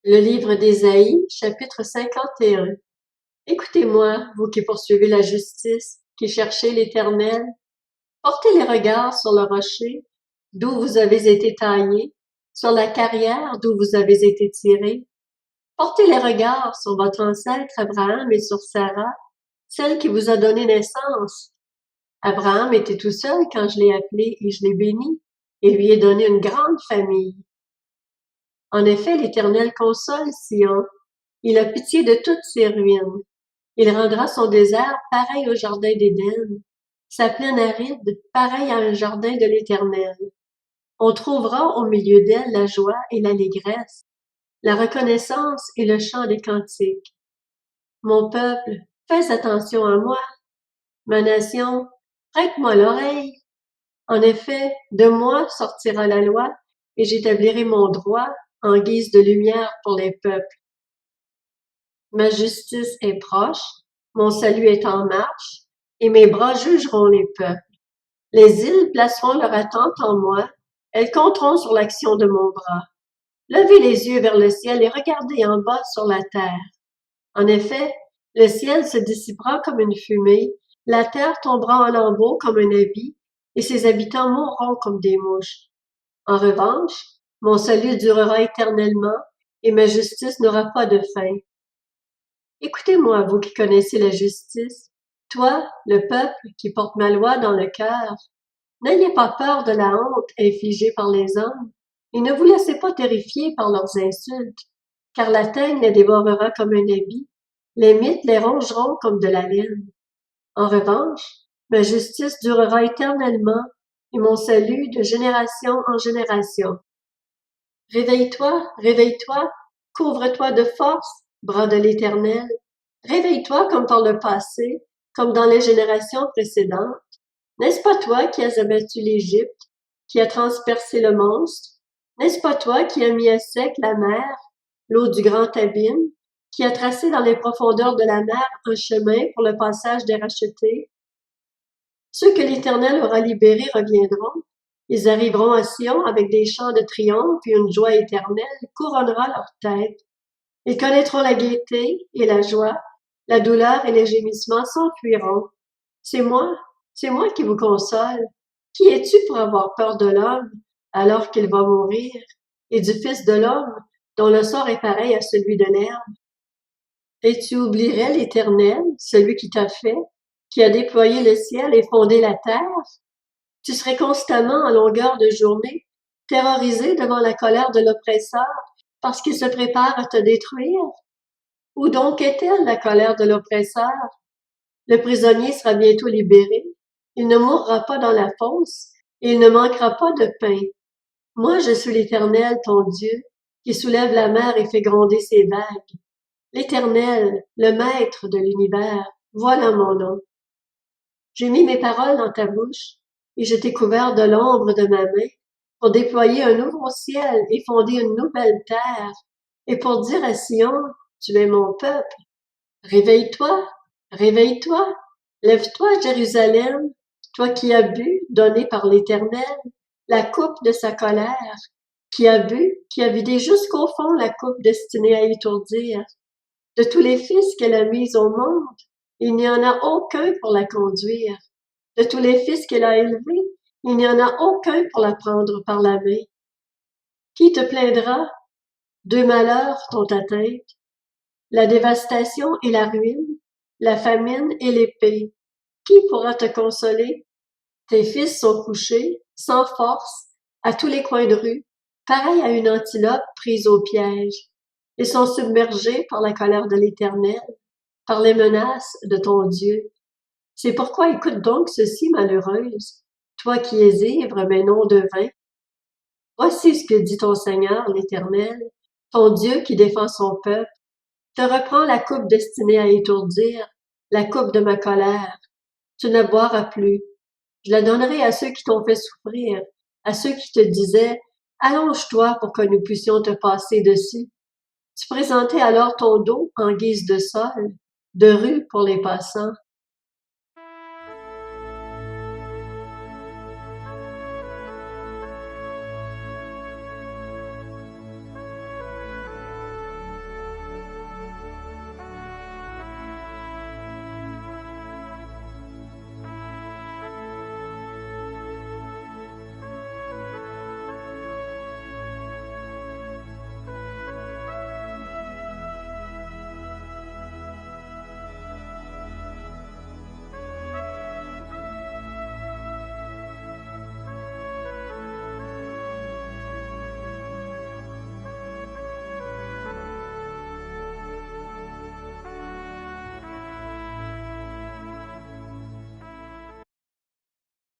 Le livre d'Ésaïe, chapitre 51. Écoutez-moi, vous qui poursuivez la justice, qui cherchez l'Éternel. Portez les regards sur le rocher, d'où vous avez été taillés, sur la carrière d'où vous avez été tirés. Portez les regards sur votre ancêtre Abraham et sur Sarah, celle qui vous a donné naissance. Abraham était tout seul quand je l'ai appelé et je l'ai béni, et lui ai donné une grande famille. En effet, l'Éternel console Sion. Il a pitié de toutes ses ruines. Il rendra son désert pareil au jardin d'Éden, sa plaine aride pareille à un jardin de l'Éternel. On trouvera au milieu d'elle la joie et l'allégresse, la reconnaissance et le chant des cantiques. Mon peuple, fais attention à moi. Ma nation, prête-moi l'oreille. En effet, de moi sortira la loi, et j'établirai mon droit en guise de lumière pour les peuples. Ma justice est proche, mon salut est en marche, et mes bras jugeront les peuples. Les îles placeront leur attente en moi, elles compteront sur l'action de mon bras. Levez les yeux vers le ciel et regardez en bas sur la terre. En effet, le ciel se dissipera comme une fumée, la terre tombera en lambeaux comme un habit, et ses habitants mourront comme des mouches. En revanche, mon salut durera éternellement, et ma justice n'aura pas de fin. Écoutez-moi, vous qui connaissez la justice, toi, le peuple qui porte ma loi dans le cœur. N'ayez pas peur de la honte infligée par les hommes, et ne vous laissez pas terrifier par leurs insultes, car la teigne les dévorera comme un habit, les mythes les rongeront comme de la laine. En revanche, ma justice durera éternellement, et mon salut de génération en génération. Réveille-toi, réveille-toi, couvre-toi de force, bras de l'Éternel. Réveille-toi comme par le passé, comme dans les générations précédentes. N'est-ce pas toi qui as abattu l'Égypte, qui as transpercé le monstre? N'est-ce pas toi qui as mis à sec la mer, l'eau du grand abîme, qui as tracé dans les profondeurs de la mer un chemin pour le passage des rachetés? Ceux que l'Éternel aura libérés reviendront. Ils arriveront à Sion avec des chants de triomphe et une joie éternelle couronnera leur tête. Ils connaîtront la gaieté et la joie, la douleur et les gémissements s'enfuiront. C'est moi qui vous console. Qui es-tu pour avoir peur de l'homme alors qu'il va mourir, et du Fils de l'homme dont le sort est pareil à celui de l'herbe? Et tu oublierais l'Éternel, celui qui t'a fait, qui a déployé le ciel et fondé la terre? Tu serais constamment en longueur de journée, terrorisé devant la colère de l'oppresseur parce qu'il se prépare à te détruire? Où donc est-elle la colère de l'oppresseur? Le prisonnier sera bientôt libéré. Il ne mourra pas dans la fosse, et il ne manquera pas de pain. Moi, je suis l'Éternel, ton Dieu, qui soulève la mer et fait gronder ses vagues. L'Éternel, le Maître de l'univers, voilà mon nom. J'ai mis mes paroles dans ta bouche, et je t'ai couvert de l'ombre de ma main, pour déployer un nouveau ciel et fonder une nouvelle terre, et pour dire à Sion, tu es mon peuple. Réveille-toi, réveille-toi, lève-toi, Jérusalem, toi qui as bu, donné par l'Éternel, la coupe de sa colère, qui a bu, qui a vidé jusqu'au fond la coupe destinée à étourdir. De tous les fils qu'elle a mis au monde, il n'y en a aucun pour la conduire. De tous les fils qu'elle a élevés, il n'y en a aucun pour la prendre par la main. Qui te plaindra? Deux malheurs t'ont atteinte, la dévastation et la ruine, la famine et l'épée. Qui pourra te consoler? Tes fils sont couchés, sans force, à tous les coins de rue, pareils à une antilope prise au piège. Ils sont submergés par la colère de l'Éternel, par les menaces de ton Dieu. C'est pourquoi écoute donc ceci, malheureuse, toi qui es ivre mais non de vin. Voici ce que dit ton Seigneur, l'Éternel, ton Dieu qui défend son peuple. Te reprends la coupe destinée à étourdir, la coupe de ma colère. Tu ne boiras plus. Je la donnerai à ceux qui t'ont fait souffrir, à ceux qui te disaient, allonge-toi pour que nous puissions te passer dessus. Tu présentais alors ton dos en guise de sol, de rue pour les passants.